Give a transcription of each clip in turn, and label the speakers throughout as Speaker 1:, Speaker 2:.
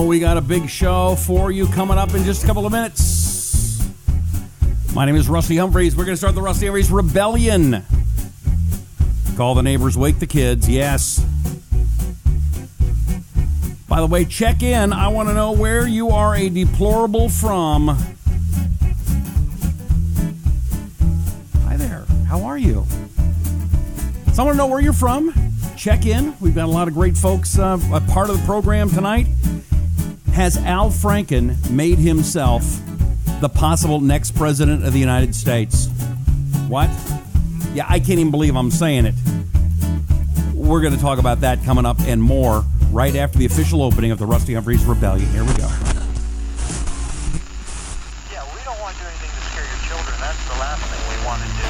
Speaker 1: Oh, we got a big show for you coming up in just a couple of minutes. My name is Rusty Humphries. We're going to start the Rusty Humphries Rebellion. Call the neighbors, wake the kids. Yes. By the way, check in. I want to know where you are a deplorable from. Hi there. How are you? Someone know where you're from? Check in. We've got a lot of great folks a part of the program tonight. Has Al Franken made himself the possible next president of the United States? What? Yeah, I can't even believe I'm saying it. We're going to talk about that coming up and more right after the official opening of the Rusty Humphries Rebellion. Here we go.
Speaker 2: Yeah, we don't want to do anything to scare your children. That's the last thing we want to do.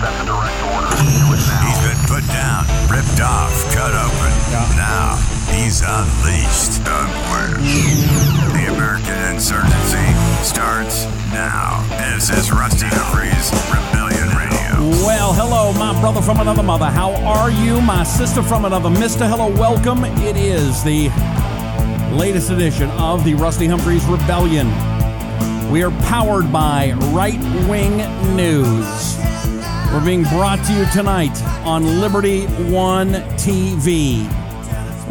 Speaker 2: That's a direct order. Do it now.
Speaker 3: He's been put down, ripped off, cut open. Yeah. Now, he's unleashed. The American insurgency starts now. This is Rusty Humphries Rebellion Radio.
Speaker 1: Well, hello, my brother from another mother. How are you? My sister from another mister. Hello, welcome. It is the latest edition of the Rusty Humphries Rebellion. We are powered by Right Wing News. We're being brought to you tonight on Liberty One TV.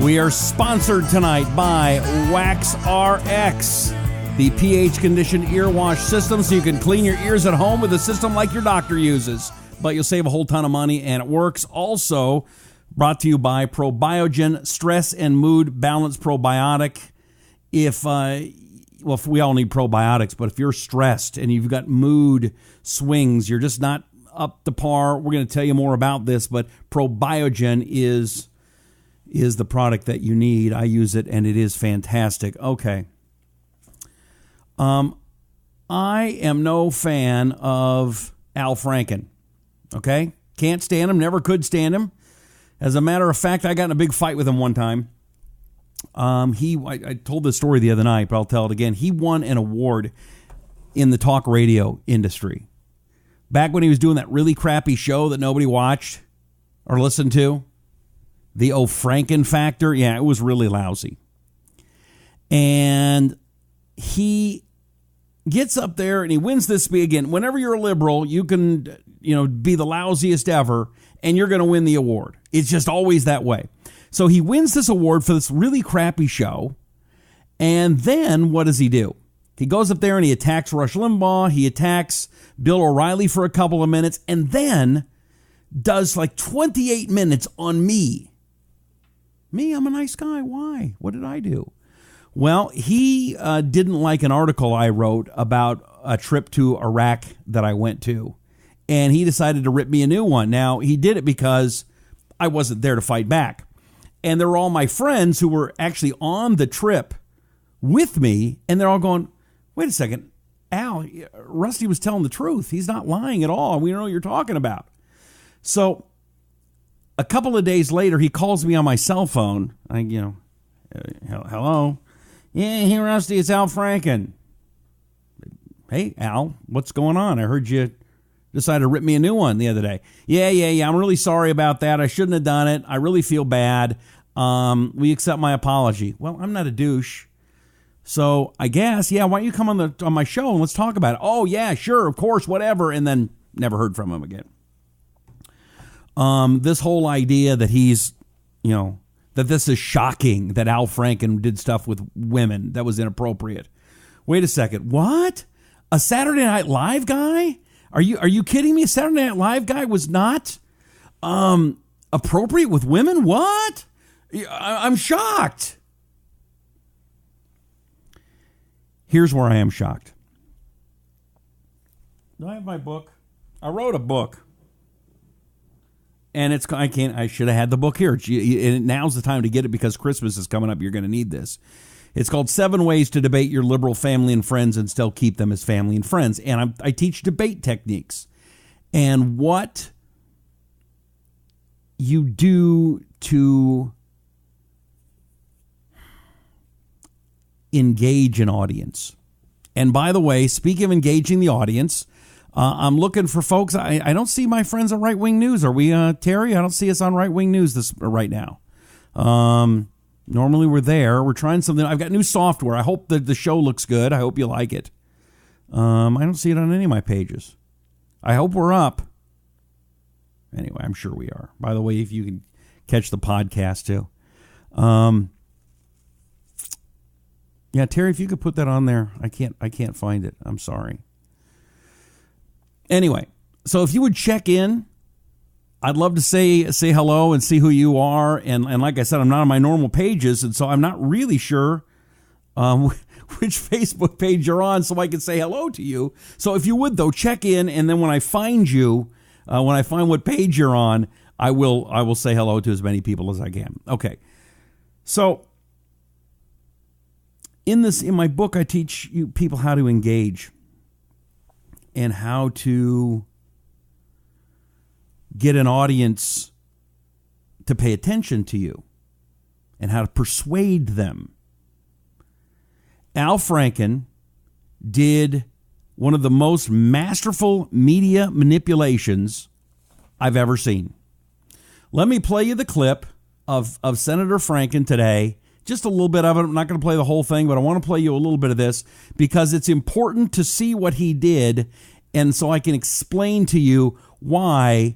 Speaker 1: We are sponsored tonight by Wax RX, the pH-conditioned ear wash system so you can clean your ears at home with a system like your doctor uses. But you'll save a whole ton of money, and it works. Also brought to you by Probiogen Stress and Mood Balance Probiotic. If we all need probiotics, but if you're stressed and you've got mood swings, you're just not up to par, we're going to tell you more about this, but Probiogen is the product that you need. I use it, and it is fantastic. Okay. I am no fan of Al Franken. Okay? Can't stand him, never could stand him. As a matter of fact, I got in a big fight with him one time. I told this story the other night, but I'll tell it again. He won an award in the talk radio industry. Back when he was doing that really crappy show that nobody watched or listened to, the Franken Factor, yeah, it was really lousy. And he gets up there and he wins this again. Whenever you're a liberal, you can, be the lousiest ever, and you're going to win the award. It's just always that way. So he wins this award for this really crappy show, and then what does he do? He goes up there and he attacks Rush Limbaugh, he attacks Bill O'Reilly for a couple of minutes, and then does like 28 minutes on me. Me, I'm a nice guy. Why? What did I do? Well, he didn't like an article I wrote about a trip to Iraq that I went to, and he decided to rip me a new one. Now, he did it because I wasn't there to fight back. And they're all my friends who were actually on the trip with me, and they're all going, wait a second, Al, Rusty was telling the truth. He's not lying at all. We know what you're talking about. So a couple of days later, he calls me on my cell phone. Hello? Yeah, hey, Rusty, it's Al Franken. Hey, Al, what's going on? I heard you decided to rip me a new one the other day. Yeah, I'm really sorry about that. I shouldn't have done it. I really feel bad. Will you accept my apology? Well, I'm not a douche. So I guess, why don't you come on my show and let's talk about it? Oh, yeah, sure, of course, whatever. And then never heard from him again. This whole idea that he's, that this is shocking that Al Franken did stuff with women that was inappropriate. Wait a second. What? A Saturday Night Live guy? Are you kidding me? A Saturday Night Live guy was not appropriate with women? What? I'm shocked. Here's where I am shocked. Do I have my book? I wrote a book. And I should have had the book here. And now's the time to get it because Christmas is coming up. You're going to need this. It's called 7 Ways to Debate Your Liberal Family and Friends and Still Keep Them as Family and Friends. And I teach debate techniques and what you do to engage an audience. And by the way, speaking of engaging the audience, I'm looking for folks. I don't see my friends at Right Wing News. Are we, Terry? I don't see us on Right Wing News right now. Normally we're there. We're trying something. I've got new software. I hope that the show looks good. I hope you like it. I don't see it on any of my pages. I hope we're up. Anyway, I'm sure we are. By the way, if you can catch the podcast too. Yeah, Terry, if you could put that on there. I can't find it. I'm sorry. Anyway, so if you would check in, I'd love to say hello and see who you are. And like I said, I'm not on my normal pages, and so I'm not really sure which Facebook page you're on, so I can say hello to you. So if you would, though, check in, and then when I find you, when I find what page you're on, I will say hello to as many people as I can. Okay. So in my book, I teach you people how to engage and how to get an audience to pay attention to you and how to persuade them. Al Franken did one of the most masterful media manipulations I've ever seen. Let me play you the clip of Senator Franken today. Just a little bit of it. I'm not going to play the whole thing, but I want to play you a little bit of this because it's important to see what he did, and so I can explain to you why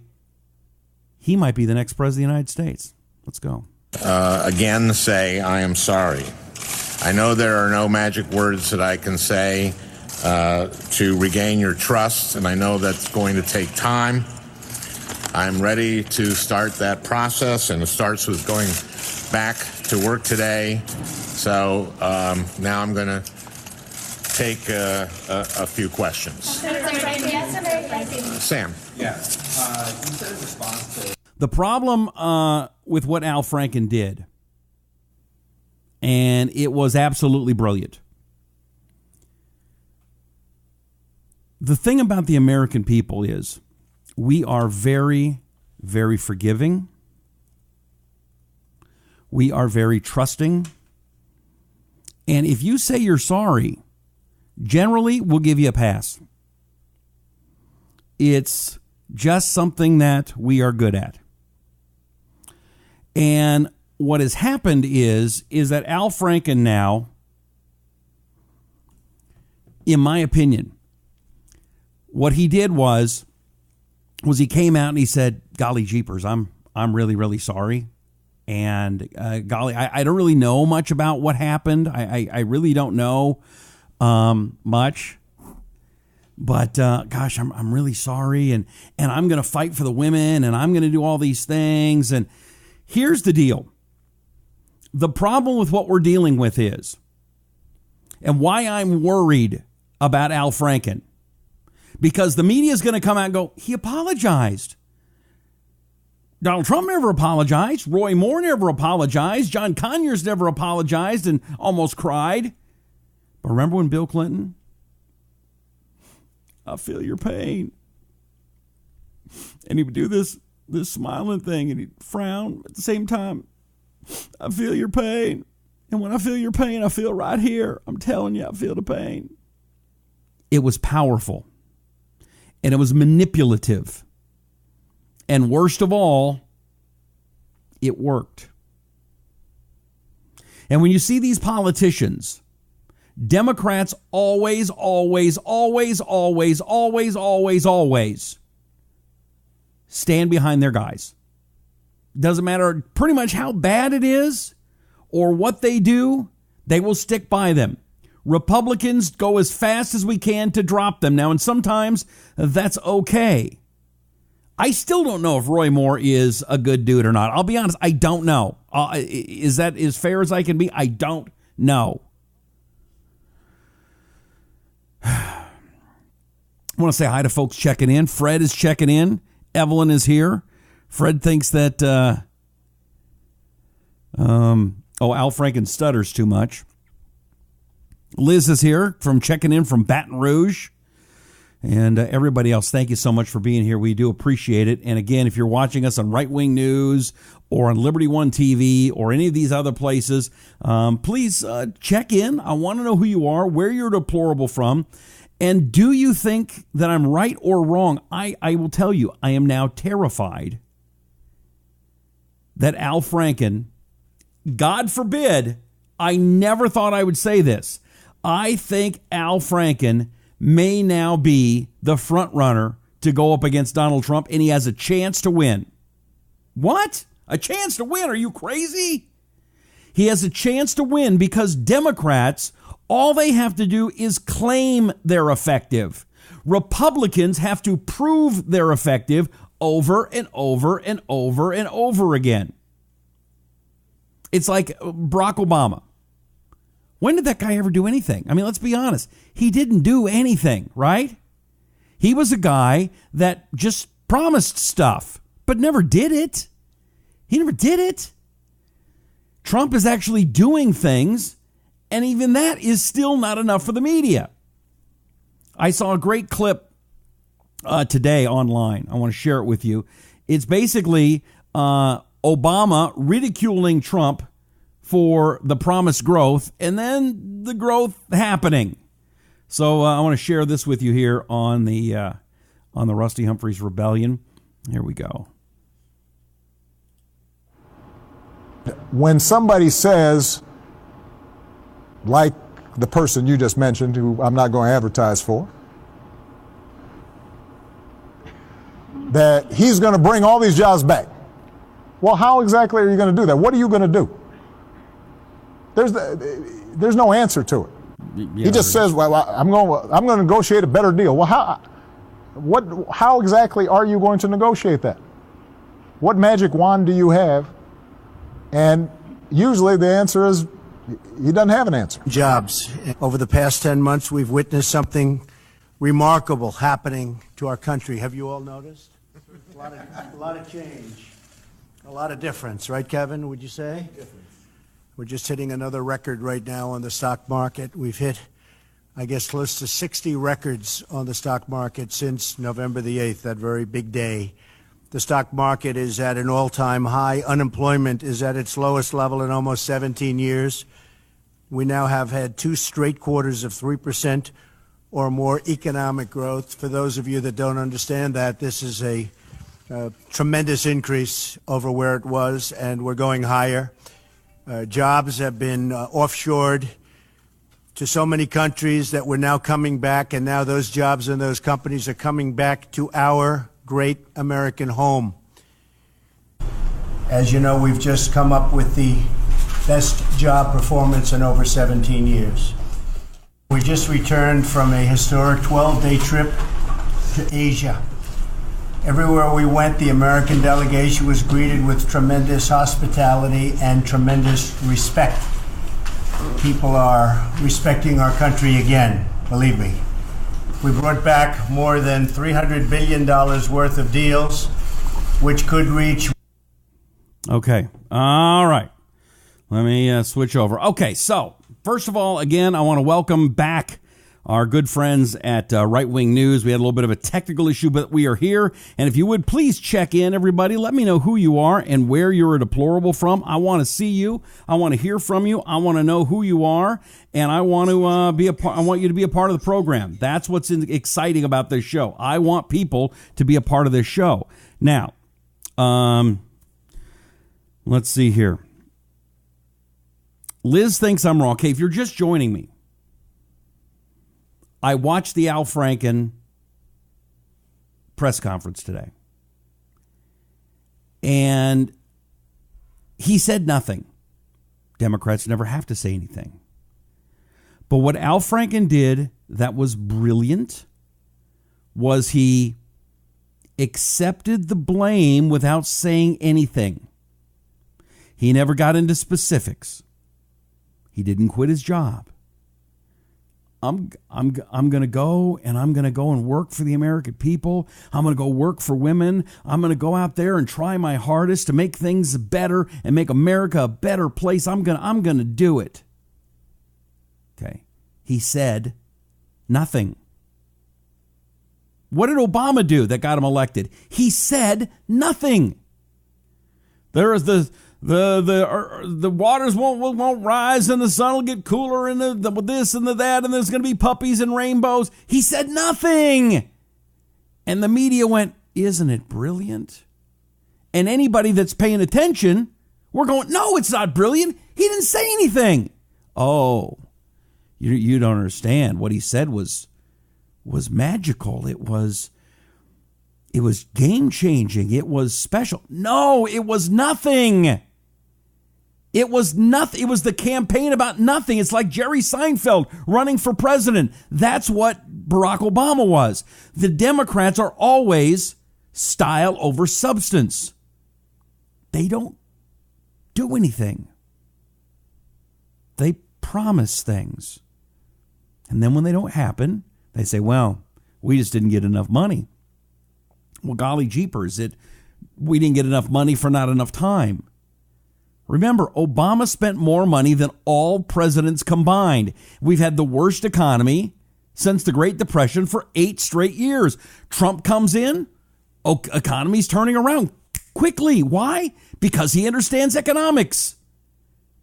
Speaker 1: he might be the next president of the United States. Let's go.
Speaker 4: Again, say I am sorry. I know there are no magic words that I can say to regain your trust, and I know that's going to take time. I'm ready to start that process, and it starts with going back to work today. So now I'm going to take a few questions. Sam.
Speaker 5: Yes. You said in response to...
Speaker 1: The problem with what Al Franken did, and it was absolutely brilliant. The thing about the American people is we are very, very forgiving. We are very trusting. And if you say you're sorry, generally we'll give you a pass. It's just something that we are good at. And what has happened is that Al Franken now, in my opinion, what he did was he came out and he said, golly jeepers, I'm really, really sorry. And golly, I don't really know much about what happened. I really don't know much. But gosh, I'm really sorry. And I'm going to fight for the women, and I'm going to do all these things. And here's the deal. The problem with what we're dealing with is, and why I'm worried about Al Franken, because the media is going to come out and go, he apologized. Donald Trump never apologized. Roy Moore never apologized. John Conyers never apologized and almost cried. But remember when Bill Clinton? I feel your pain. And he would do this smiling thing, and he'd frown at the same time. I feel your pain. And when I feel your pain, I feel right here. I'm telling you, I feel the pain. It was powerful. And it was manipulative. And worst of all, it worked. And when you see these politicians, Democrats always stand behind their guys. Doesn't matter pretty much how bad it is or what they do, they will stick by them. Republicans go as fast as we can to drop them now, and sometimes that's okay. I still don't know if Roy Moore is a good dude or not. I'll be honest, I don't know. Is that as fair as I can be? I don't know. I want to say hi to folks checking in. Fred is checking in. Evelyn is here. Fred thinks that Al Franken stutters too much. Liz is here from checking in from Baton Rouge. And everybody else, thank you so much for being here. We do appreciate it. And again, if you're watching us on Right Wing News or on Liberty One TV or any of these other places, please check in. I want to know who you are, where you're deplorable from, and do you think that I'm right or wrong? I will tell you, I am now terrified that Al Franken God forbid, I never thought I would say this. I think Al Franken may now be the front runner to go up against Donald Trump, and he has a chance to win. What? A chance to win? Are you crazy? He has a chance to win because Democrats, all they have to do is claim they're effective. Republicans have to prove they're effective over and over and over and over again. It's like Barack Obama. When did that guy ever do anything? I mean, let's be honest. He didn't do anything, right? He was a guy that just promised stuff, but never did it. He never did it. Trump is actually doing things, and even that is still not enough for the media. I saw a great clip today online. I want to share it with you. It's basically Obama ridiculing Trump for the promised growth and then the growth happening. So I want to share this with you here on the Rusty Humphries Rebellion. Here we go.
Speaker 6: When somebody says, like the person you just mentioned, who I'm not going to advertise for, that he's going to bring all these jobs back. Well, how exactly are you going to do that? What are you going to do? There's no answer to it. Yeah, he just says, "Well, I'm going to negotiate a better deal." Well, how exactly are you going to negotiate that? What magic wand do you have? And usually the answer is he doesn't have an answer.
Speaker 7: Jobs. Over the past 10 months, we've witnessed something remarkable happening to our country. Have you all noticed? A lot of change, a lot of difference, right, Kevin? Would you say? We're just hitting another record right now on the stock market. We've hit, I guess, close to 60 records on the stock market since November the 8th, that very big day. The stock market is at an all-time high. Unemployment is at its lowest level in almost 17 years. We now have had 2 straight quarters of 3% or more economic growth. For those of you that don't understand that, this is a tremendous increase over where it was, and we're going higher. Jobs have been offshored to so many countries that we're now coming back, and now those jobs and those companies are coming back to our great American home. As you know, we've just come up with the best job performance in over 17 years. We just returned from a historic 12-day trip to Asia. Everywhere we went, the American delegation was greeted with tremendous hospitality and tremendous respect. People are respecting our country again, believe me. We brought back more than $300 billion worth of deals, which could reach...
Speaker 1: Okay. All right. Let me switch over. Okay, so first of all, again, I want to welcome back our good friends at Right Wing News. We had a little bit of a technical issue, but we are here. And if you would, please check in, everybody. Let me know who you are and where you're a deplorable from. I want to see you. I want to hear from you. I want to know who you are. And I want to be a part. I want you to be a part of the program. That's what's exciting about this show. I want people to be a part of this show. Now, let's see here. Liz thinks I'm wrong. Okay, if you're just joining me, I watched the Al Franken press conference today, and he said nothing. Democrats never have to say anything. But what Al Franken did that was brilliant was he accepted the blame without saying anything. He never got into specifics. He didn't quit his job. I'm going to go, and I'm going to go and work for the American people. I'm going to go work for women. I'm going to go out there and try my hardest to make things better and make America a better place. I'm going to do it. Okay. He said nothing. What did Obama do that got him elected? He said nothing. There is the waters won't rise, and the sun will get cooler, and the this and the that, and there's going to be puppies and rainbows. He said nothing. And the media went, isn't it brilliant? And anybody that's paying attention We're going, no, it's not brilliant. He didn't say anything. Oh, you don't understand. What he said was magical. It was game-changing. It was special. No, it was nothing. It was nothing. It was the campaign about nothing. It's like Jerry Seinfeld running for president. That's what Barack Obama was. The Democrats are always style over substance. They don't do anything. They promise things. And then when they don't happen, they say, well, we just didn't get enough money. Well, golly jeepers, we didn't get enough money for not enough time. Remember, Obama spent more money than all presidents combined. We've had the worst economy since the Great Depression for 8 straight years. Trump comes in, economy's turning around quickly. Why? Because he understands economics.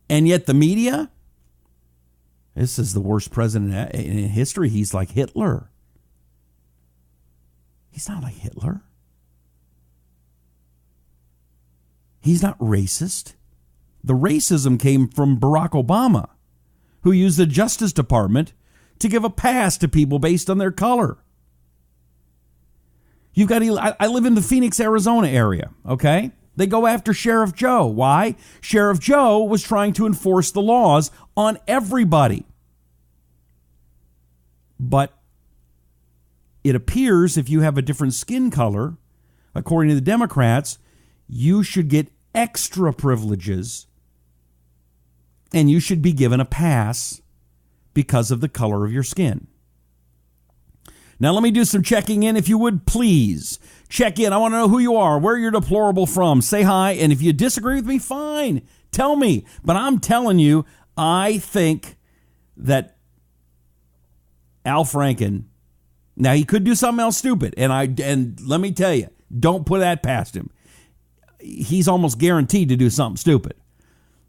Speaker 1: And yet the media, this is the worst president in history. He's like Hitler. He's not like Hitler. He's not racist. The racism came from Barack Obama, who used the Justice Department to give a pass to people based on their color. I live in the Phoenix, Arizona area, okay? They go after Sheriff Joe. Why? Sheriff Joe was trying to enforce the laws on everybody. But it appears if you have a different skin color, according to the Democrats, you should get extra privileges and you should be given a pass because of the color of your skin. Now, let me do some checking in, if you would, please. Check in. I want to know who you are, where you're deplorable from. Say hi, and if you disagree with me, fine. Tell me. But I'm telling you, I think that Al Franken, now he could do something else stupid, and let me tell you, don't put that past him. He's almost guaranteed to do something stupid.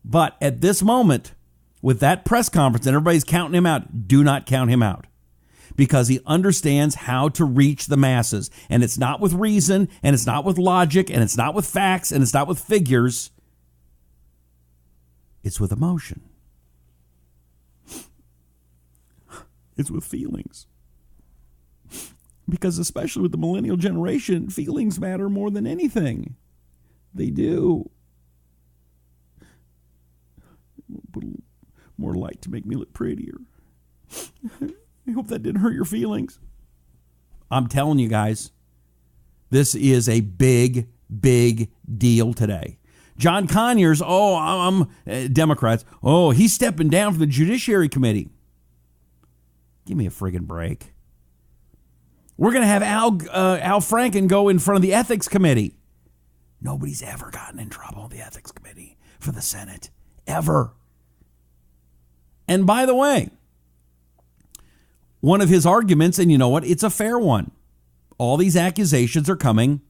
Speaker 1: But at this moment, with that press conference and everybody's counting him out, do not count him out. Because he understands how to reach the masses. And it's not with reason, and it's not with logic, and it's not with facts, and it's not with figures. It's with emotion. It's with feelings. Because especially with the millennial generation, feelings matter more than anything. They do. Put a little more light to make me look prettier. I hope that didn't hurt your feelings. I'm telling you guys, this is a big, big deal today. John Conyers, Democrats, he's stepping down from the Judiciary Committee. Give me a friggin' break. We're going to have Al Franken go in front of the Ethics Committee. Nobody's ever gotten in trouble in the Ethics Committee for the Senate. Ever. And by the way, one of his arguments, and you know what? It's a fair one. All these accusations are coming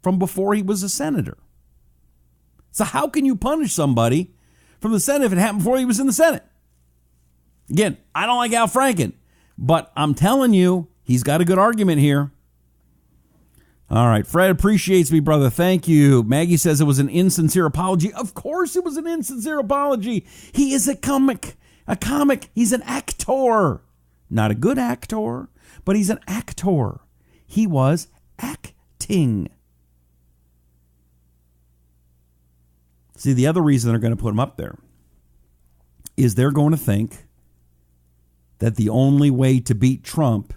Speaker 1: from before he was a senator. So how can you punish somebody from the Senate if it happened before he was in the Senate? Again, I don't like Al Franken, but I'm telling you, he's got a good argument here. All right, Fred appreciates me, brother. Thank you. Maggie says it was an insincere apology. Of course it was an insincere apology. He is a comic. He's an actor. Not a good actor, but he's an actor. He was acting. See, the other reason they're going to put him up there is they're going to think that the only way to beat Trump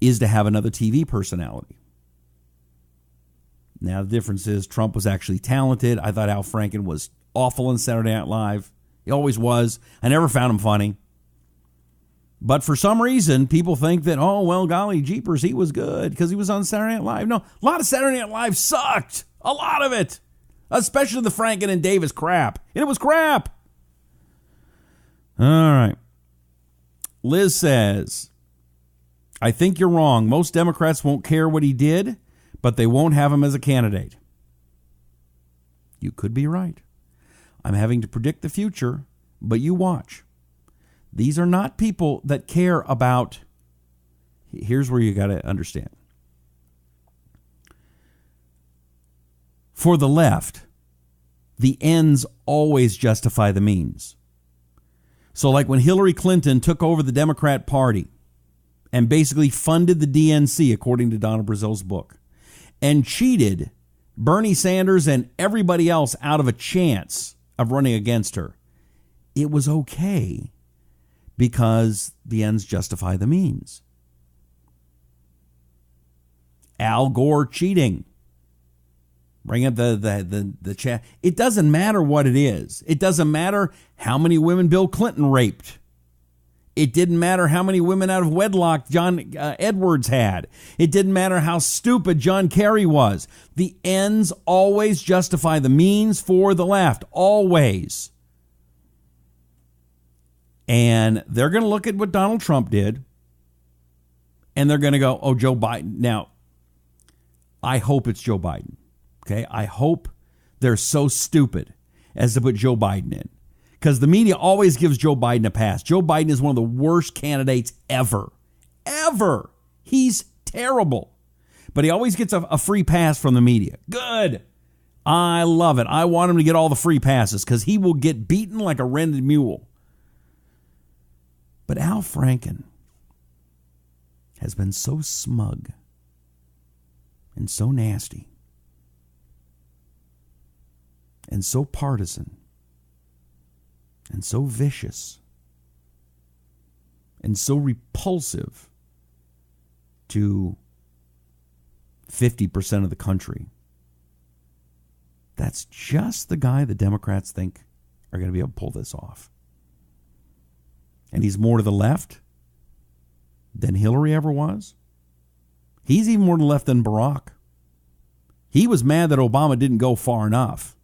Speaker 1: is to have another TV personality. Now, the difference is Trump was actually talented. I thought Al Franken was awful on Saturday Night Live. He always was. I never found him funny. But for some reason, people think that, golly jeepers, he was good because he was on Saturday Night Live. No, a lot of Saturday Night Live sucked. A lot of it. Especially the Franken and Davis crap. And it was crap. All right. Liz says, I think you're wrong. Most Democrats won't care what he did, but they won't have him as a candidate. You could be right. I'm having to predict the future, but you watch. These are not people that care about. Here's where you got to understand. For the left, the ends always justify the means. So like when Hillary Clinton took over the Democrat Party and basically funded the DNC, according to Donna Brazil's book, and cheated Bernie Sanders and everybody else out of a chance of running against her, it was okay because the ends justify the means. Al Gore cheating. Bring up the chat. It doesn't matter what it is. It doesn't matter how many women Bill Clinton raped. It didn't matter how many women out of wedlock John Edwards had. It didn't matter how stupid John Kerry was. The ends always justify the means for the left. Always. And they're going to look at what Donald Trump did, and they're going to go, oh, Joe Biden. Now, I hope it's Joe Biden. Okay, I hope they're so stupid as to put Joe Biden in, because the media always gives Joe Biden a pass. Joe Biden is one of the worst candidates ever. Ever. He's terrible. But he always gets a free pass from the media. Good. I love it. I want him to get all the free passes because he will get beaten like a rented mule. But Al Franken has been so smug and so nasty and so partisan and so vicious and so repulsive to 50% of the country. That's just the guy the Democrats think are going to be able to pull this off. And he's more to the left than Hillary ever was. He's even more to the left than Barack. He was mad that Obama didn't go far enough.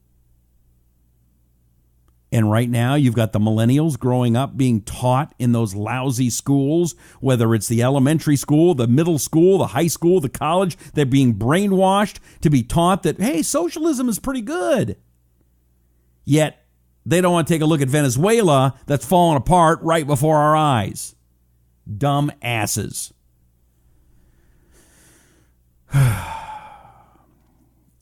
Speaker 1: And right now, you've got the millennials growing up being taught in those lousy schools, whether it's the elementary school, the middle school, the high school, the college. They're being brainwashed to be taught that, hey, socialism is pretty good. Yet, they don't want to take a look at Venezuela that's falling apart right before our eyes. Dumb asses.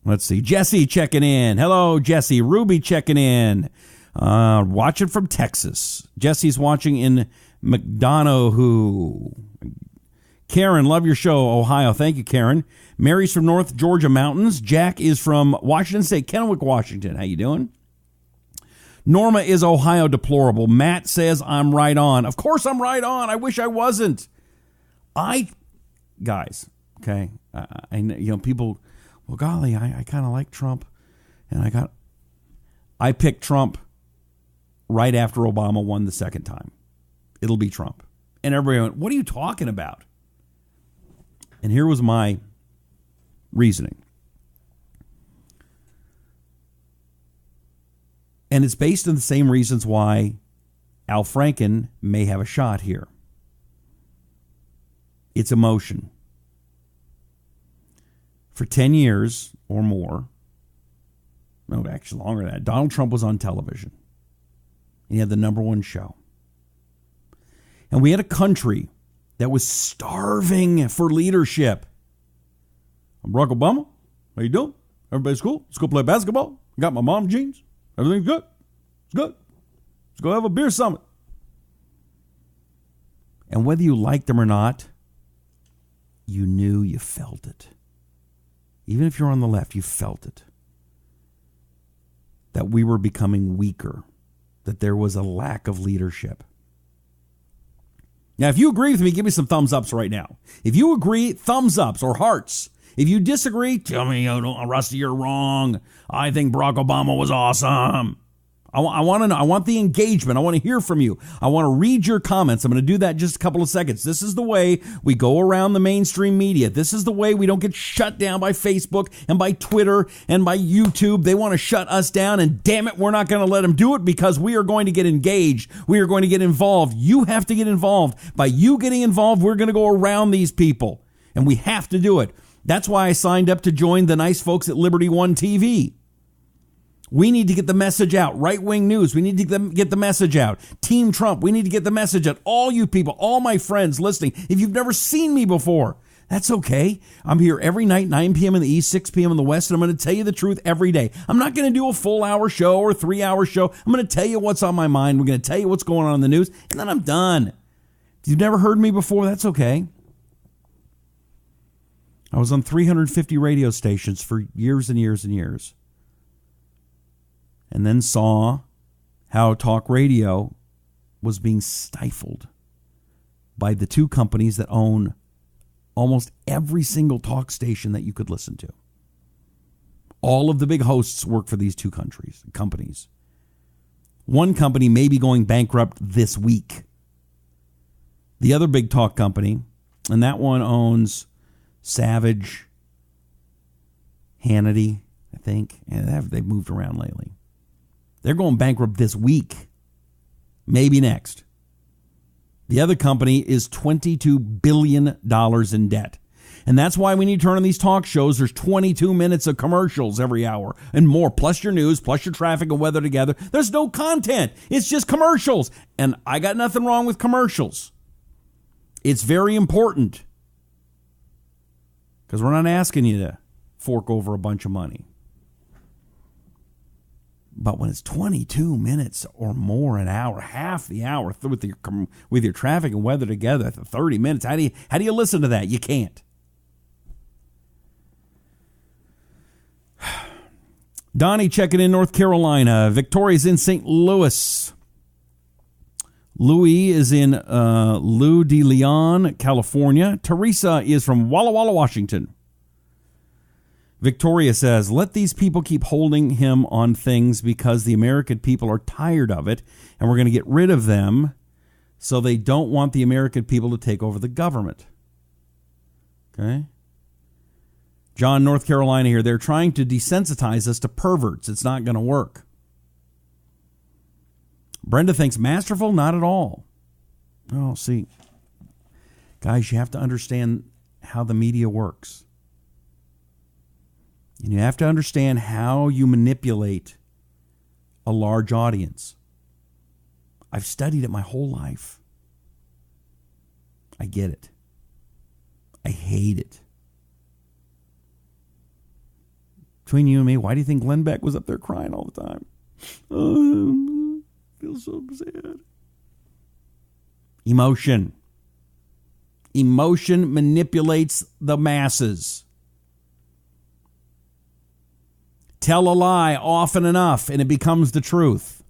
Speaker 1: Let's see. Jesse checking in. Hello, Jesse. Ruby checking in. Watching from Texas. Jesse's watching in McDonough. Karen, love your show, Ohio. Thank you, Karen. Mary's from North Georgia Mountains. Jack is from Washington State, Kennewick, Washington. How you doing? Norma is Ohio deplorable. Matt says I'm right on. Of course I'm right on. I wish I wasn't. Guys, okay, people, well, golly, I kind of like Trump, and I picked Trump right after Obama won the second time. It'll be Trump. And everybody went, what are you talking about? And here was my reasoning. And it's based on the same reasons why Al Franken may have a shot here. It's emotion. For 10 years or more, no, actually longer than that, Donald Trump was on television. And he had the number one show. And we had a country that was starving for leadership. I'm Barack Obama. How you doing? Everybody's cool? Let's go play basketball. I got my mom jeans. Everything's good. It's good. Let's go have a beer summit. And whether you liked them or not, you knew, you felt it. Even if you're on the left, you felt it. That we were becoming weaker. That there was a lack of leadership. Now, if you agree with me, give me some thumbs ups right now. If you agree, thumbs ups or hearts. If you disagree, tell me, Rusty, you're wrong. I think Barack Obama was awesome. I want to know. I want the engagement. I want to hear from you. I want to read your comments. I'm going to do that in just a couple of seconds. This is the way we go around the mainstream media. This is the way we don't get shut down by Facebook and by Twitter and by YouTube. They want to shut us down, and damn it, we're not going to let them do it because we are going to get engaged. We are going to get involved. You have to get involved. By you getting involved, we're going to go around these people, and we have to do it. That's why I signed up to join the nice folks at Liberty One TV. We need to get the message out. Right-wing news, we need to get the message out. Team Trump, we need to get the message out. All you people, all my friends listening, if you've never seen me before, That's okay. I'm here every night, 9 p.m. in the East, 6 p.m. in the West, and I'm going to tell you the truth every day. I'm not going to do a full hour show or 3 hour show. I'm going to tell you what's on my mind. We're going to tell you what's going on in the news, and then I'm done. If you've never heard me before, that's okay. I was on 350 radio stations for years and years and years, and then saw how talk radio was being stifled by the two companies that own almost every single talk station that you could listen to. All of the big hosts work for these two companies. One company may be going bankrupt this week. The other big talk company, and that one owns Savage, Hannity, I think. And they've moved around lately. They're going bankrupt this week. Maybe next. The other company is $22 billion in debt. And that's why when you turn on these talk shows, there's 22 minutes of commercials every hour and more, plus your news, plus your traffic and weather together. There's no content. It's just commercials. And I got nothing wrong with commercials. It's very important because we're not asking you to fork over a bunch of money. But when it's 22 minutes or more an hour, half the hour with your traffic and weather together, 30 minutes, how do you listen to that? You can't. Donnie checking in North Carolina. Victoria's in St. Louis. Louis is in Lou de Leon, California. Teresa is from Walla Walla, Washington. Victoria says, let these people keep holding him on things because the American people are tired of it, and we're going to get rid of them so they don't want the American people to take over the government. Okay? John, North Carolina here. They're trying to desensitize us to perverts. It's not going to work. Brenda thinks Masterful, not at all. Oh, see. Guys, you have to understand how the media works. And you have to understand how you manipulate a large audience. I've studied it my whole life. I get it. I hate it. Between you and me, why do you think Glenn Beck was up there crying all the time? I feel so sad. Emotion. Emotion manipulates the masses. Tell a lie often enough and it becomes the truth.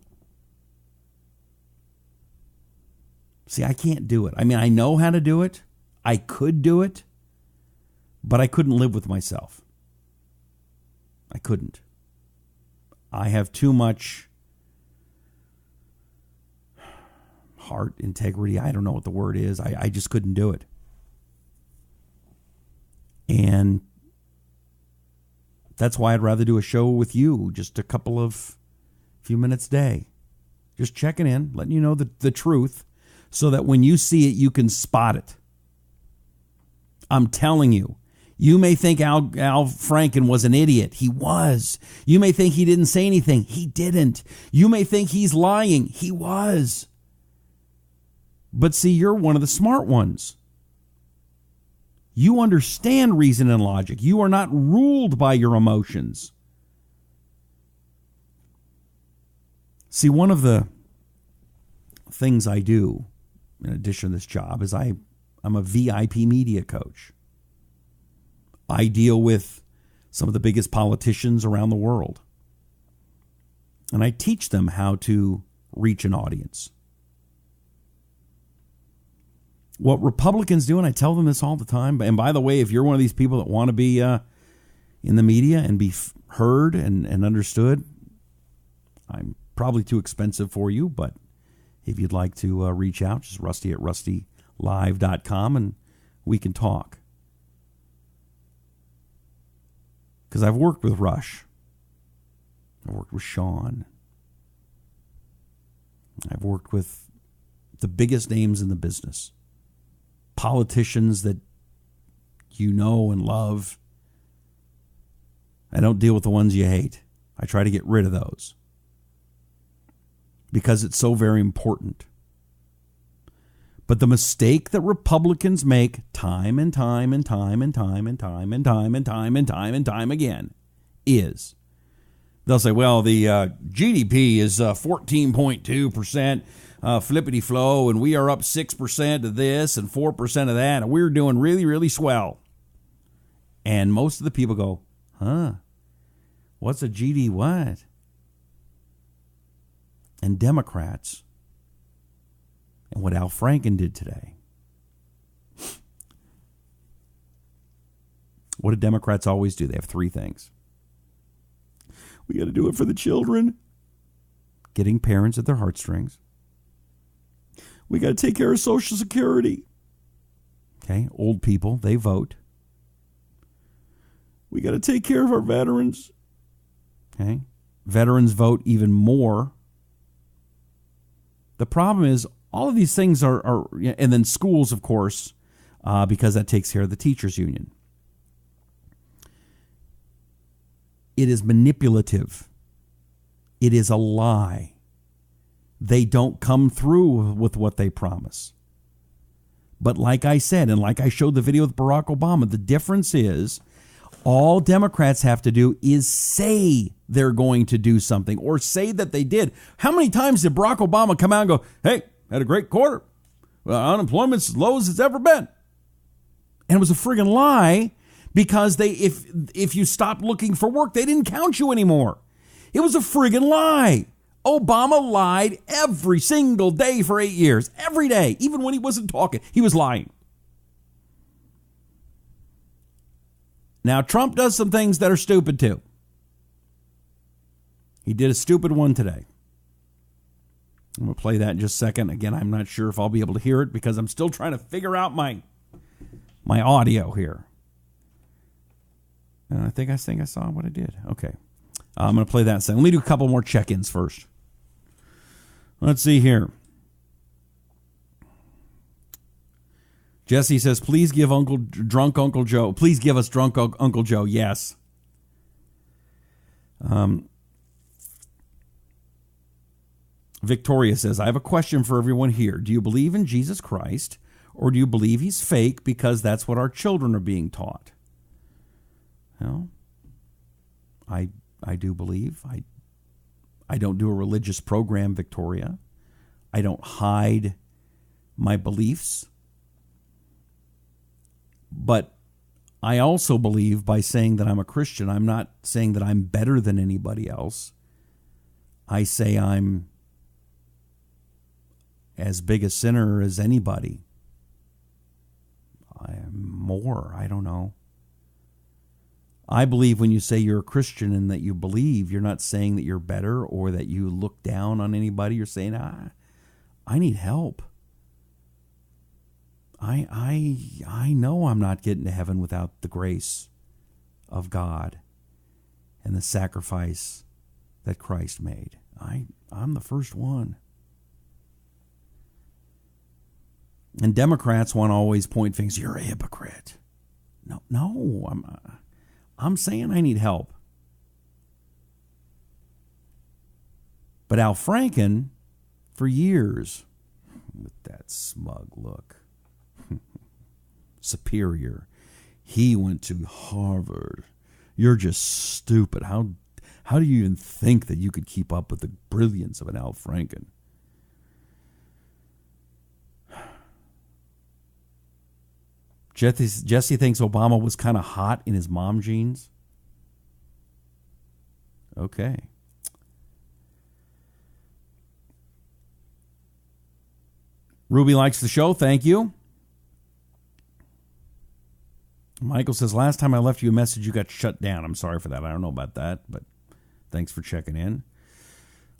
Speaker 1: See, I can't do it. I mean, I know how to do it. I could do it, but I couldn't live with myself. I couldn't. I have too much heart integrity. I don't know what the word is. I just couldn't do it. And that's why I'd rather do a show with you, just a few minutes a day. Just checking in, letting you know the truth, so that when you see it, you can spot it. I'm telling you, you may think Al Franken was an idiot. He was. You may think he didn't say anything. He didn't. You may think he's lying. He was. But see, you're one of the smart ones. You understand reason and logic. You are not ruled by your emotions. See, one of the things I do, in addition to this job, is I'm a VIP media coach. I deal with some of the biggest politicians around the world. And I teach them how to reach an audience. What Republicans do, and I tell them this all the time, and by the way, if you're one of these people that want to be in the media and be heard and understood, I'm probably too expensive for you, but if you'd like to reach out, just Rusty at rustylive.com and we can talk. Because I've worked with Rush. I've worked with Sean. I've worked with the biggest names in the business. Politicians that you know and love. I don't deal with the ones you hate. I try to get rid of those. Because it's so very important. But the mistake that Republicans make time and time and time and time and time and time and time and time and time again is they'll say, well, the GDP is 14.2%. Flippity flow, and we are up 6% of this and 4% of that, and we're doing really, really swell. And most of the people go, huh? What's a GD what? And Democrats, and what Al Franken did today. What do Democrats always do? They have three things. We got to do it for the children. Getting parents at their heartstrings. We got to take care of Social Security. Okay, old people, they vote. We got to take care of our veterans. Okay, veterans vote even more. The problem is all of these things are and then schools, of course, because that takes care of the teachers' union. It is manipulative. It is a lie. They don't come through with what they promise. But like I said, and like I showed the video with Barack Obama, the difference is all Democrats have to do is say they're going to do something or say that they did. How many times did Barack Obama come out and go, hey, had a great quarter. Well, unemployment's as low as it's ever been. And it was a friggin' lie because if you stopped looking for work, they didn't count you anymore. It was a friggin' lie. Obama lied every single day for 8 years. Every day. Even when he wasn't talking, he was lying. Now, Trump does some things that are stupid, too. He did a stupid one today. I'm going to play that in just a second. Again, I'm not sure if I'll be able to hear it because I'm still trying to figure out my audio here. And I think I saw what I did. Okay. I'm going to play that in a second. Let me do a couple more check-ins first. Let's see here. Jesse says, please give drunk Uncle Joe. Please give us drunk Uncle Joe. Yes. Victoria says, I have a question for everyone here. Do you believe in Jesus Christ or do you believe he's fake because that's what our children are being taught? Well, I do believe. I don't do a religious program, Victoria. I don't hide my beliefs. But I also believe by saying that I'm a Christian, I'm not saying that I'm better than anybody else. I say I'm as big a sinner as anybody. I am more, I don't know. I believe when you say you're a Christian and that you believe, you're not saying that you're better or that you look down on anybody. You're saying, I need help. I know I'm not getting to heaven without the grace of God and the sacrifice that Christ made. I'm the first one. And Democrats want to always point fingers. You're a hypocrite. No, I'm saying I need help. But Al Franken, for years, with that smug look, superior, he went to Harvard. You're just stupid. How do you even think that you could keep up with the brilliance of an Al Franken? Jesse thinks Obama was kind of hot in his mom jeans. Okay. Ruby likes the show. Thank you. Michael says, last time I left you a message, you got shut down. I'm sorry for that. I don't know about that, but thanks for checking in.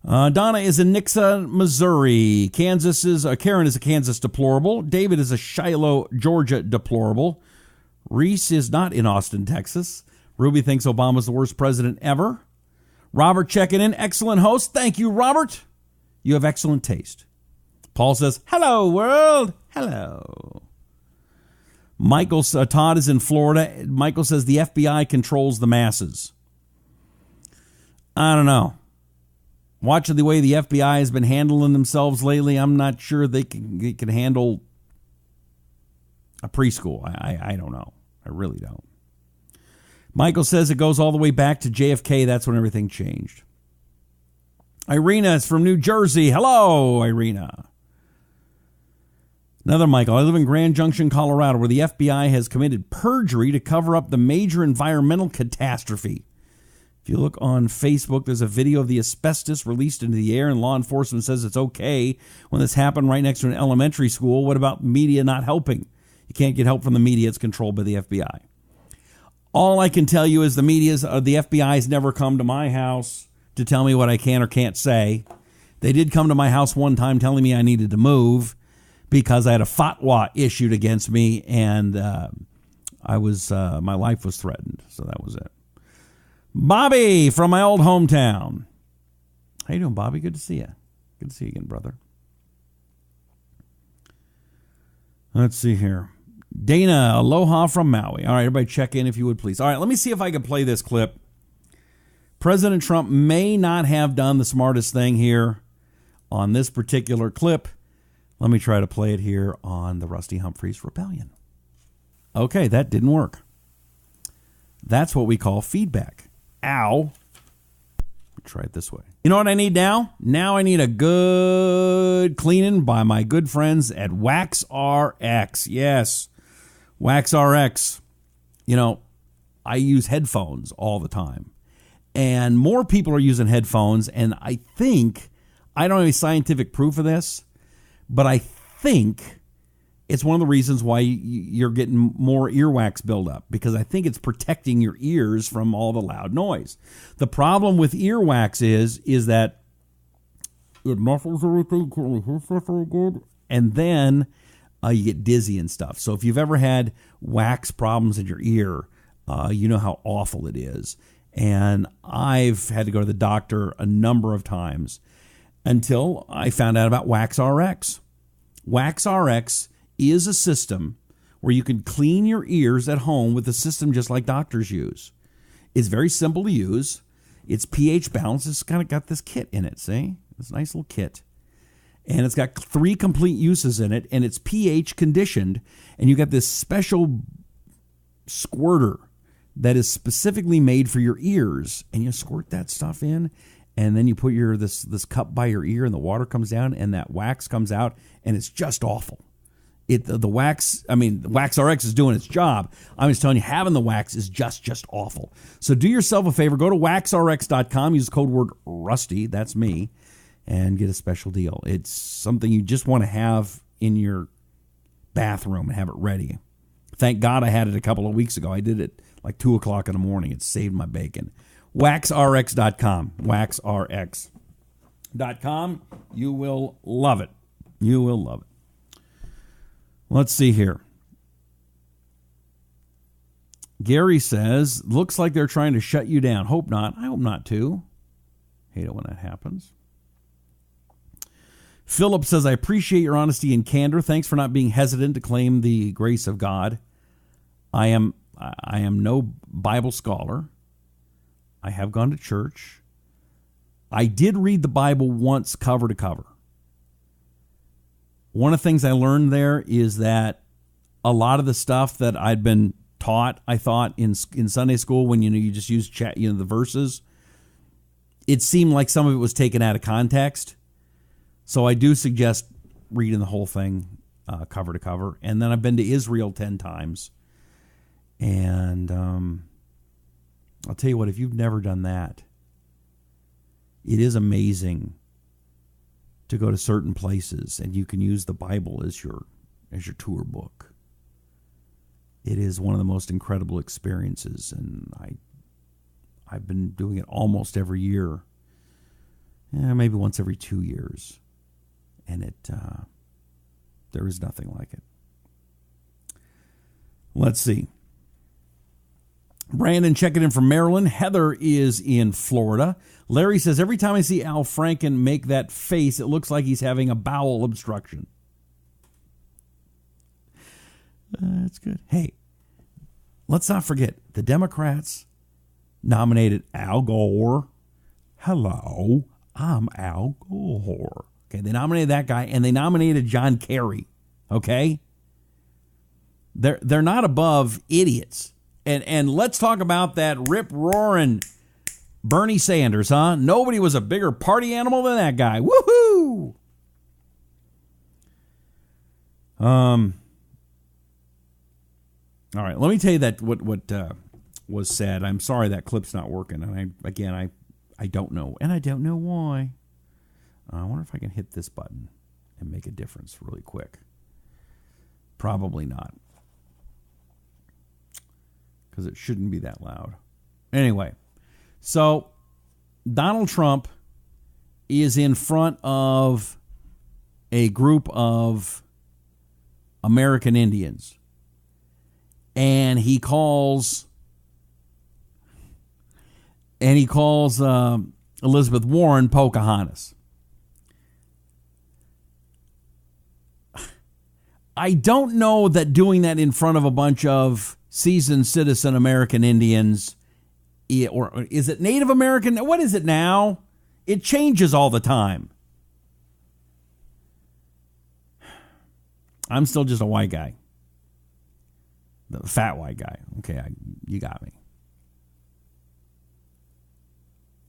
Speaker 1: Donna is in Nixa, Missouri. Karen is a Kansas deplorable. David is a Shiloh, Georgia deplorable. Reese is not in Austin, Texas. Ruby thinks Obama's the worst president ever. Robert checking in. Excellent host. Thank you, Robert. You have excellent taste. Paul says, hello, world. Hello. Todd is in Florida. Michael says the FBI controls the masses. I don't know. Watching the way the FBI has been handling themselves lately, I'm not sure they can handle A preschool. I don't know. I really don't. Michael says it goes all the way back to JFK. That's when everything changed. Irina is from New Jersey. Hello, Irina. Another Michael. I live in Grand Junction, Colorado, where the FBI has committed perjury to cover up the major environmental catastrophe. If you look on Facebook, there's a video of the asbestos released into the air, and law enforcement says it's okay when this happened right next to an elementary school. What about media not helping? You can't get help from the media. It's controlled by the FBI. All I can tell you is the FBI's never come to my house to tell me what I can or can't say. They did come to my house one time telling me I needed to move because I had a fatwa issued against me, and my life was threatened. So that was it. Bobby from my old hometown. How you doing, Bobby? Good to see you. Good to see you again, brother. Let's see here. Dana, aloha from Maui. All right, everybody check in if you would, please. All right, let me see if I can play this clip. President Trump may not have done the smartest thing here on this particular clip. Let me try to play it here on the Rusty Humphries Rebellion. Okay, that didn't work. That's what we call feedback. Ow. Try it this way. You know what I need now? Now I need a good cleaning by my good friends at Wax RX. Yes, Wax RX. You know, I use headphones all the time. And more people are using headphones. And I think, I don't have any scientific proof of this, but I think it's one of the reasons why you're getting more earwax buildup, because I think it's protecting your ears from all the loud noise. The problem with earwax is that it muffles everything, can't hear stuff very good, and then you get dizzy and stuff. So if you've ever had wax problems in your ear, you know how awful it is. And I've had to go to the doctor a number of times until I found out about Wax RX. Wax RX is a system where you can clean your ears at home with a system just like doctors use. It's very simple to use. It's pH balanced. It's kind of got this kit in it, see? This nice little kit. And it's got 3 complete uses in it, and it's pH conditioned, and you got this special squirter that is specifically made for your ears, and you squirt that stuff in, and then you put this cup by your ear, and the water comes down, and that wax comes out, and it's just awful. The wax RX is doing its job. I'm just telling you, having the wax is just awful. So do yourself a favor, go to waxrx.com, use the code word Rusty, that's me, and get a special deal. It's something you just want to have in your bathroom and have it ready. Thank God I had it a couple of weeks ago. I did it like 2 o'clock in the morning. It saved my bacon. Waxrx.com. Waxrx.com. You will love it. You will love it. Let's see here. Gary says, looks like they're trying to shut you down. Hope not. I hope not, too. Hate it when that happens. Philip says, I appreciate your honesty and candor. Thanks for not being hesitant to claim the grace of God. I am no Bible scholar. I have gone to church. I did read the Bible once cover to cover. One of the things I learned there is that a lot of the stuff that I'd been taught, I thought in Sunday school, when you just use the verses, it seemed like some of it was taken out of context. So I do suggest reading the whole thing cover to cover. And then I've been to Israel 10 times. And I'll tell you what, if you've never done that, it is amazing to go to certain places and you can use the Bible as your tour book. It is one of the most incredible experiences, and I've been doing it almost every year. Maybe once every 2 years. And there is nothing like it. Let's see. Brandon checking in from Maryland. Heather is in Florida. Larry says, every time I see Al Franken make that face, it looks like he's having a bowel obstruction. That's good. Hey, let's not forget, the Democrats nominated Al Gore. Hello, I'm Al Gore. Okay, they nominated that guy, and they nominated John Kerry. Okay? They're not above idiots. And let's talk about that rip-roaring Bernie Sanders, huh? Nobody was a bigger party animal than that guy. Woohoo! All right, let me tell you that what was said. I'm sorry that clip's not working. And I don't know. And I don't know why. I wonder if I can hit this button and make a difference really quick. Probably not. Because it shouldn't be that loud. Anyway, so Donald Trump is in front of a group of American Indians. And he calls Elizabeth Warren Pocahontas. I don't know that doing that in front of a bunch of seasoned citizen American Indians, or is it Native American? What is it now? It changes all the time. I'm still just a white guy. The fat white guy. Okay, you got me.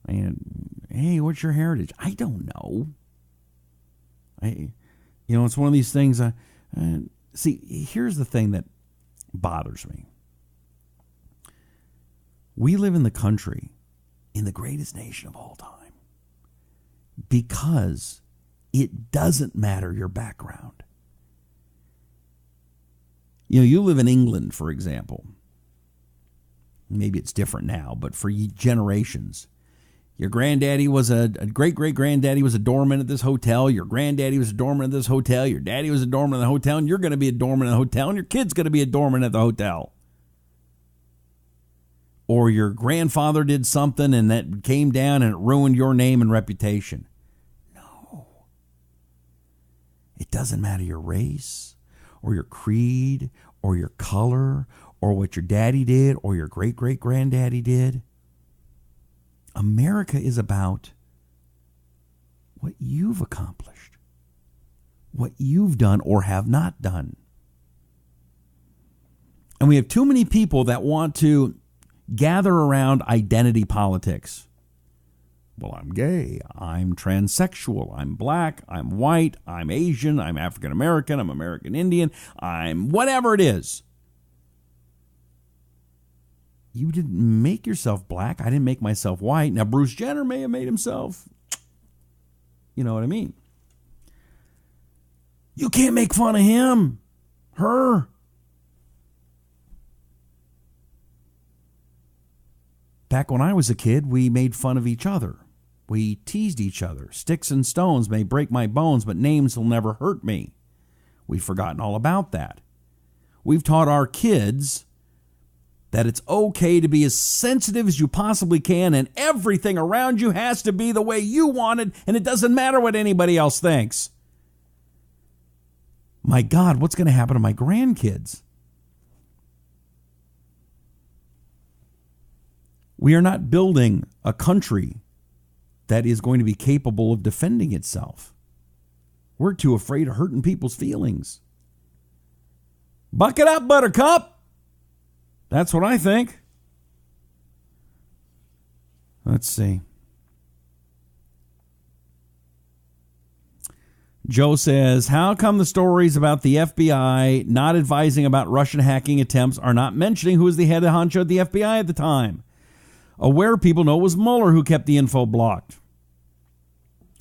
Speaker 1: And hey, what's your heritage? I don't know. It's one of these things. See, here's the thing that bothers me. We live in the country, in the greatest nation of all time, because it doesn't matter your background. You live in England, for example. Maybe it's different now, but for generations, your granddaddy was a great-great-granddaddy was a doorman at this hotel. Your granddaddy was a doorman at this hotel. Your daddy was a doorman at the hotel, and you're going to be a doorman at the hotel, and your kid's going to be a doorman at the hotel. Or your grandfather did something, and that came down, and it ruined your name and reputation. No. It doesn't matter your race, or your creed, or your color, or what your daddy did, or your great-great-granddaddy did. America is about what you've accomplished, what you've done or have not done. And we have too many people that want to gather around identity politics. Well, I'm gay, I'm transsexual, I'm black, I'm white, I'm Asian, I'm African American, I'm American Indian, I'm whatever it is. You didn't make yourself black. I didn't make myself white. Now, Bruce Jenner may have made himself. You know what I mean? You can't make fun of him, her. Back when I was a kid, we made fun of each other. We teased each other. Sticks and stones may break my bones, but names will never hurt me. We've forgotten all about that. We've taught our kids that it's okay to be as sensitive as you possibly can, and everything around you has to be the way you want it, and it doesn't matter what anybody else thinks. My God, what's going to happen to my grandkids? We are not building a country that is going to be capable of defending itself. We're too afraid of hurting people's feelings. Buck it up, Buttercup. That's what I think. Let's see. Joe says, how come the stories about the FBI not advising about Russian hacking attempts are not mentioning who was the head honcho at the FBI at the time? Aware people know it was Mueller who kept the info blocked.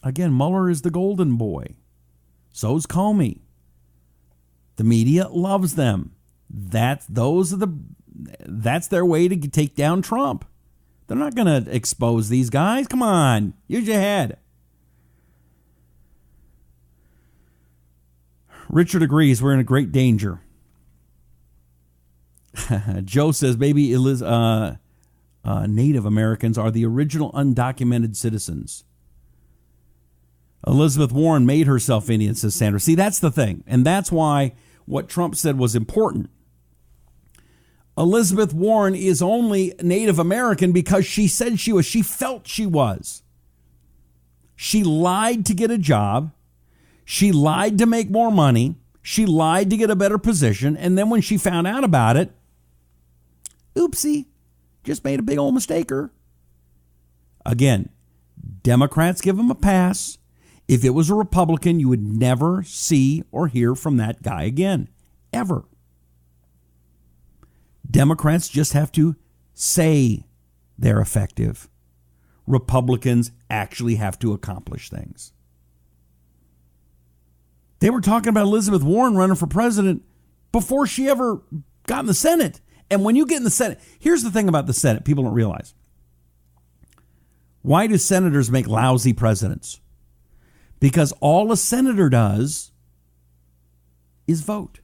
Speaker 1: Again, Mueller is the golden boy. So's Comey. The media loves them. That's their way to take down Trump. They're not going to expose these guys. Come on, use your head. Richard agrees we're in a great danger. Joe says maybe Native Americans are the original undocumented citizens. Elizabeth Warren made herself Indian, says Sandra. See, that's the thing. And that's why what Trump said was important. Elizabeth Warren is only Native American because she said she was. She felt she was. She lied to get a job. She lied to make more money. She lied to get a better position, and then when she found out about it, oopsie, just made a big old mistaker. Again, Democrats give him a pass. If it was a Republican, you would never see or hear from that guy again, ever. Democrats just have to say they're effective. Republicans actually have to accomplish things. They were talking about Elizabeth Warren running for president before she ever got in the Senate. And when you get in the Senate, here's the thing about the Senate people don't realize. Why do senators make lousy presidents? Because all a senator does is vote.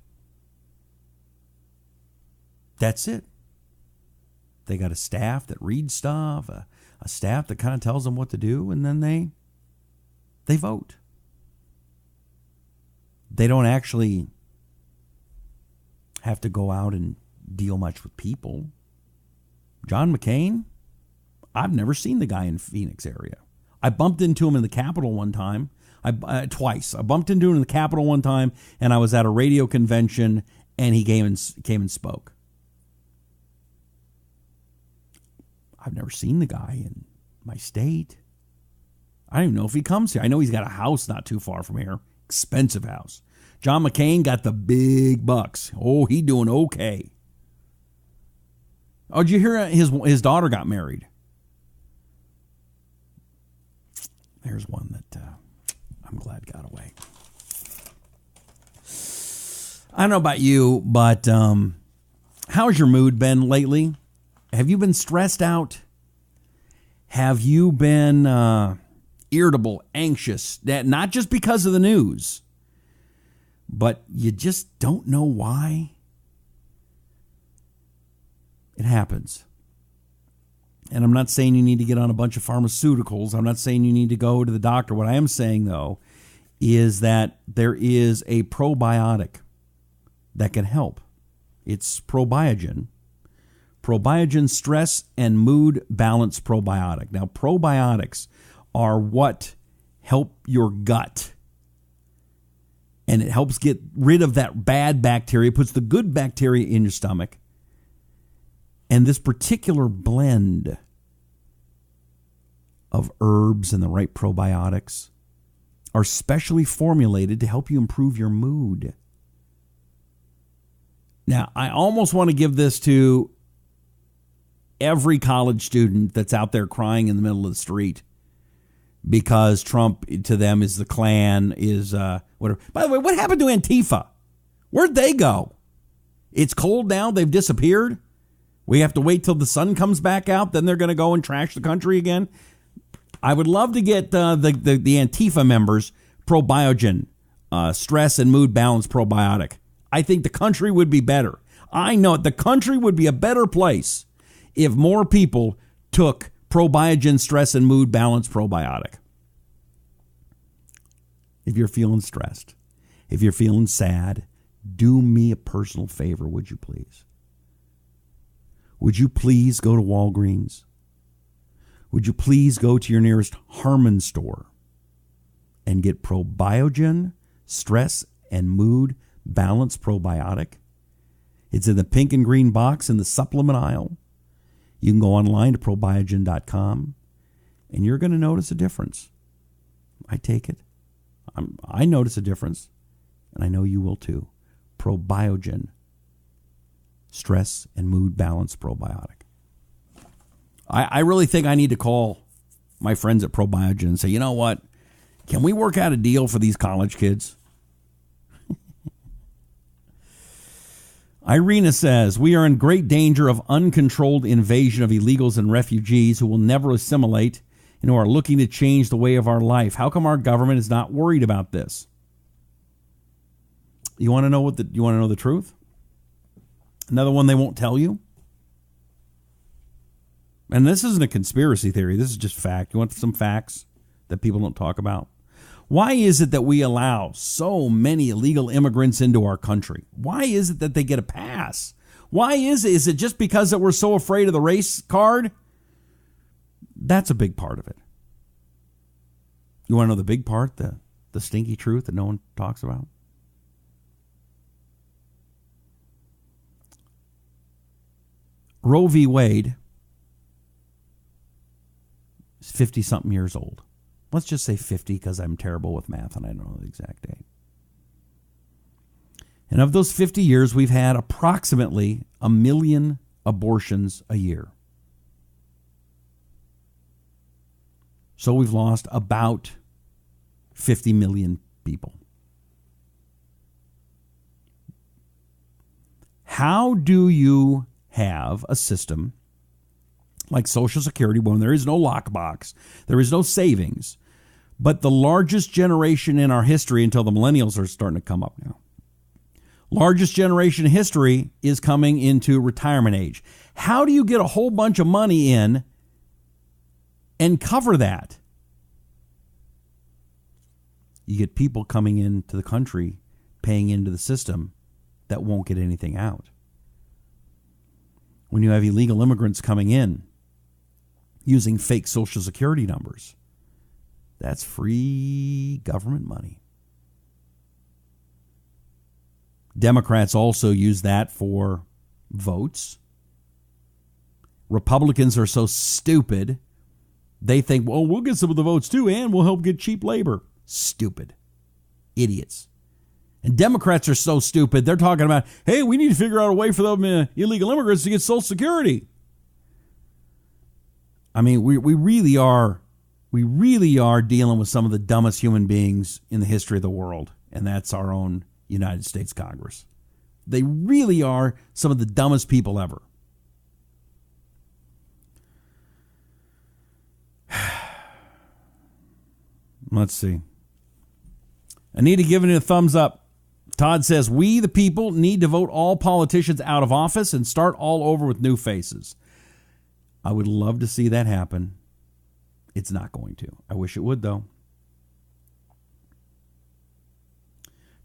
Speaker 1: That's it. They got a staff that reads stuff, a staff that kind of tells them what to do, and then they vote. They don't actually have to go out and deal much with people. John McCain, I've never seen the guy in Phoenix area. I bumped into him in the Capitol one time, twice. I bumped into him in the Capitol one time, and I was at a radio convention, and he came and spoke. I've never seen the guy in my state. I don't even know if he comes here. I know he's got a house not too far from here. Expensive house. John McCain got the big bucks. Oh, he doing okay. Oh, did you hear his daughter got married? There's one that I'm glad got away. I don't know about you, but how's your mood been lately? Have you been stressed out? Have you been irritable, anxious? That not just because of the news, but you just don't know why? It happens. And I'm not saying you need to get on a bunch of pharmaceuticals. I'm not saying you need to go to the doctor. What I am saying, though, is that there is a probiotic that can help. It's Probiogen. Probiogen Stress and Mood Balance Probiotic. Now, probiotics are what help your gut. And it helps get rid of that bad bacteria, puts the good bacteria in your stomach. And this particular blend of herbs and the right probiotics are specially formulated to help you improve your mood. Now, I almost want to give this to every college student that's out there crying in the middle of the street because Trump to them is the Klan, is whatever. By the way, what happened to Antifa? Where'd they go? It's cold now. They've disappeared. We have to wait till the sun comes back out. Then they're going to go and trash the country again. I would love to get the Antifa members Probiogen, Stress and Mood Balance Probiotic. I think the country would be better. I know the country would be a better place if more people took Probiogen Stress and Mood Balance Probiotic. If you're feeling stressed, if you're feeling sad, do me a personal favor, would you please? Would you please go to Walgreens? Would you please go to your nearest Harmon store and get Probiogen Stress and Mood Balance Probiotic? It's in the pink and green box in the supplement aisle. You can go online to probiogen.com, and you're going to notice a difference. I take it. I notice a difference, and I know you will too. Probiogen Stress and Mood Balance Probiotic. I really think I need to call my friends at Probiogen and say, you know what? Can we work out a deal for these college kids? Irina says, we are in great danger of uncontrolled invasion of illegals and refugees who will never assimilate and who are looking to change the way of our life. How come our government is not worried about this? You want to know the truth? Another one they won't tell you? And this isn't a conspiracy theory. This is just fact. You want some facts that people don't talk about? Why is it that we allow so many illegal immigrants into our country? Why is it that they get a pass? Why is it? Is it just because that we're so afraid of the race card? That's a big part of it. You want to know the big part, the stinky truth that no one talks about? Roe v. Wade is 50-something years old. Let's just say 50 because I'm terrible with math and I don't know the exact date. And of those 50 years, we've had approximately 1 million abortions a year. So we've lost about 50 million people. How do you have a system like Social Security when there is no lockbox, there is no savings, but the largest generation in our history until the millennials are starting to come up now? Largest generation in history is coming into retirement age. How do you get a whole bunch of money in and cover that? You get people coming into the country paying into the system that won't get anything out. When you have illegal immigrants coming in using fake Social Security numbers, that's free government money. Democrats also use that for votes. Republicans are so stupid, they think, well, we'll get some of the votes too, and we'll help get cheap labor. Stupid. Idiots. And Democrats are so stupid, they're talking about, hey, we need to figure out a way for them illegal immigrants to get Social Security. I mean, we really are dealing with some of the dumbest human beings in the history of the world, and that's our own United States Congress. They really are some of the dumbest people ever. Let's see. Anita giving it a thumbs up. Todd says, we, the people, need to vote all politicians out of office and start all over with new faces. I would love to see that happen. It's not going to. I wish it would, though.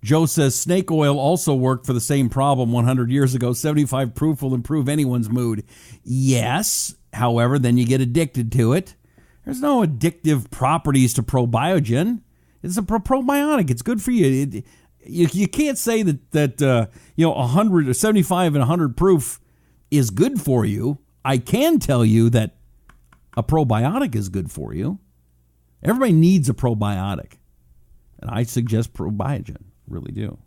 Speaker 1: Joe says, snake oil also worked for the same problem 100 years ago. 75 proof will improve anyone's mood. Yes. However, then you get addicted to it. There's no addictive properties to probiogen. It's a probiotic. It's good for you. You can't say that 100 or 75 and 100 proof is good for you. I can tell you that a probiotic is good for you. Everybody needs a probiotic. And I suggest probiogen. Really do.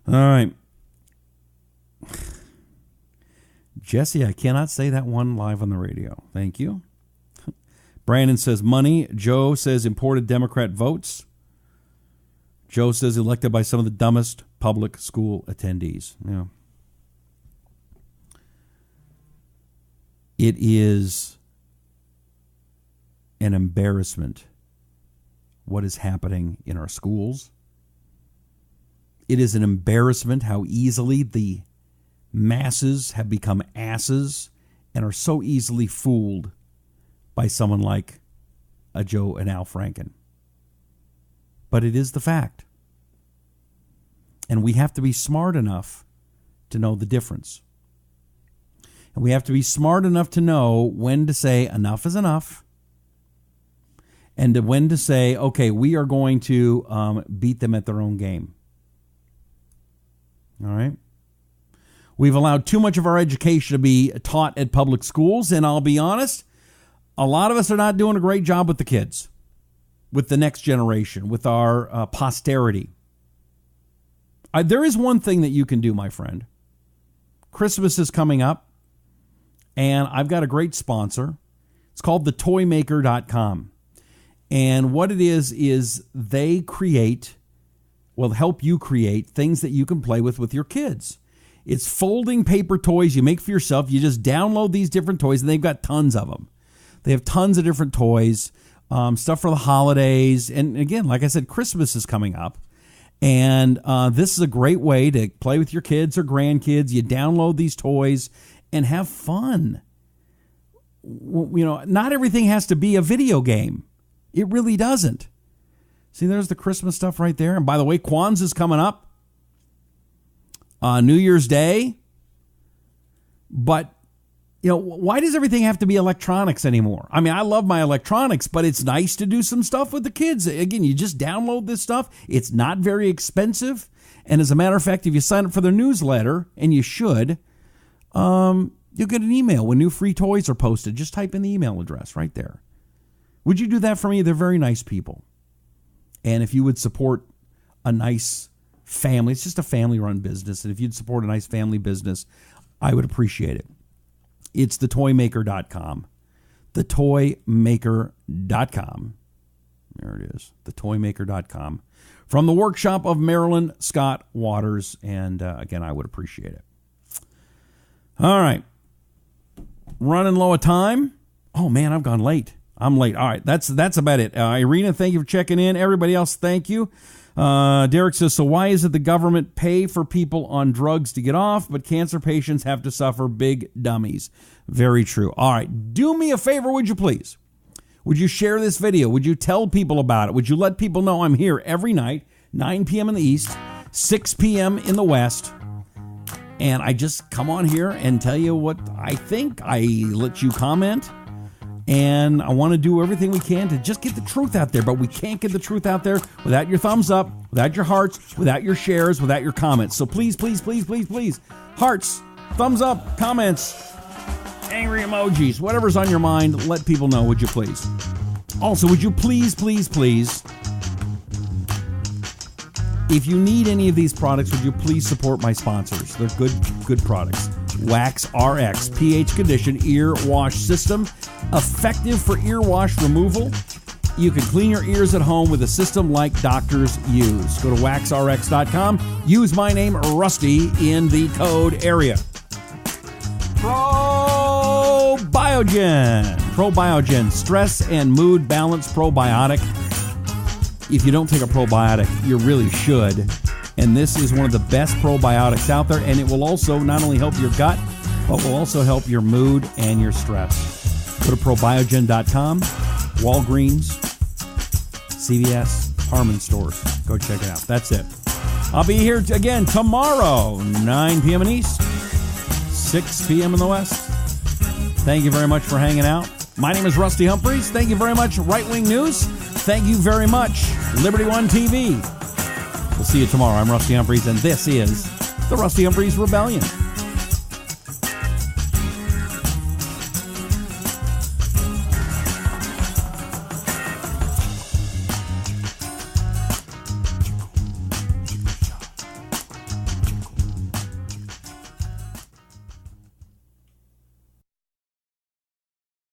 Speaker 1: All right. Jesse, I cannot say that one live on the radio. Thank you. Brandon says money. Joe says imported Democrat votes. Joe says elected by some of the dumbest public school attendees. Yeah. It is an embarrassment what is happening in our schools. It is an embarrassment how easily the masses have become asses and are so easily fooled by someone like a Joe and Al Franken. But it is the fact. And we have to be smart enough to know the difference. And we have to be smart enough to know when to say enough is enough, and when to say, okay, we are going to beat them at their own game. All right? We've allowed too much of our education to be taught at public schools, and I'll be honest, a lot of us are not doing a great job with the kids, with the next generation, with our posterity. There is one thing that you can do, my friend. Christmas is coming up, and I've got a great sponsor. It's called thetoymaker.com. And what it is they help you create things that you can play with your kids. It's folding paper toys you make for yourself. You just download these different toys, and they've got tons of them. They have tons of different toys, stuff for the holidays. And again, like I said, Christmas is coming up. And this is a great way to play with your kids or grandkids. You download these toys and have fun. Not everything has to be a video game. It really doesn't. See, there's the Christmas stuff right there. And by the way, Kwanzaa's coming up. New Year's Day. But, why does everything have to be electronics anymore? I mean, I love my electronics, but it's nice to do some stuff with the kids. Again, you just download this stuff. It's not very expensive. And as a matter of fact, if you sign up for their newsletter, and you should, you'll get an email when new free toys are posted. Just type in the email address right there. Would you do that for me? They're very nice people. And if you would support a nice family, it's just a family-run business, and if you'd support a nice family business, I would appreciate it. It's thetoymaker.com. Thetoymaker.com. There it is. Thetoymaker.com. From the workshop of Marilyn Scott Waters. And again, I would appreciate it. All right. Running low of time. Oh, man, I've gone late. I'm late. All right, that's about it. Irina, thank you for checking in. Everybody else, thank you. Derek says, so why is it the government pay for people on drugs to get off, but cancer patients have to suffer? Big dummies. Very true. All right, do me a favor, would you please? Would you share this video? Would you tell people about it? Would you let people know I'm here every night, 9 p.m. in the East, 6 p.m. in the West, and I just come on here and tell you what I think. I let you comment. And I want to do everything we can to just get the truth out there. But we can't get the truth out there without your thumbs up, without your hearts, without your shares, without your comments. So please, please, please, please, please, hearts, thumbs up, comments, angry emojis, whatever's on your mind, let people know, would you please? Also, would you please, please, please, if you need any of these products, would you please support my sponsors? They're good products. Wax RX pH conditioned ear wash system, effective for ear wash removal. You can clean your ears at home with a system like doctors use. Go to waxrx.com. Use my name Rusty in the code area. Probiogen, stress and mood balance probiotic. If you don't take a probiotic, you really should. And this is one of the best probiotics out there, and it will also not only help your gut, but will also help your mood and your stress. Go to probiogen.com, Walgreens, CVS, Harmon stores. Go check it out. That's it. I'll be here again tomorrow, 9 p.m. in East, 6 p.m. in the West. Thank you very much for hanging out. My name is Rusty Humphries. Thank you very much, Right Wing News. Thank you very much, Liberty One TV. We'll see you tomorrow. I'm Rusty Humphries, and this is the Rusty Humphries Rebellion.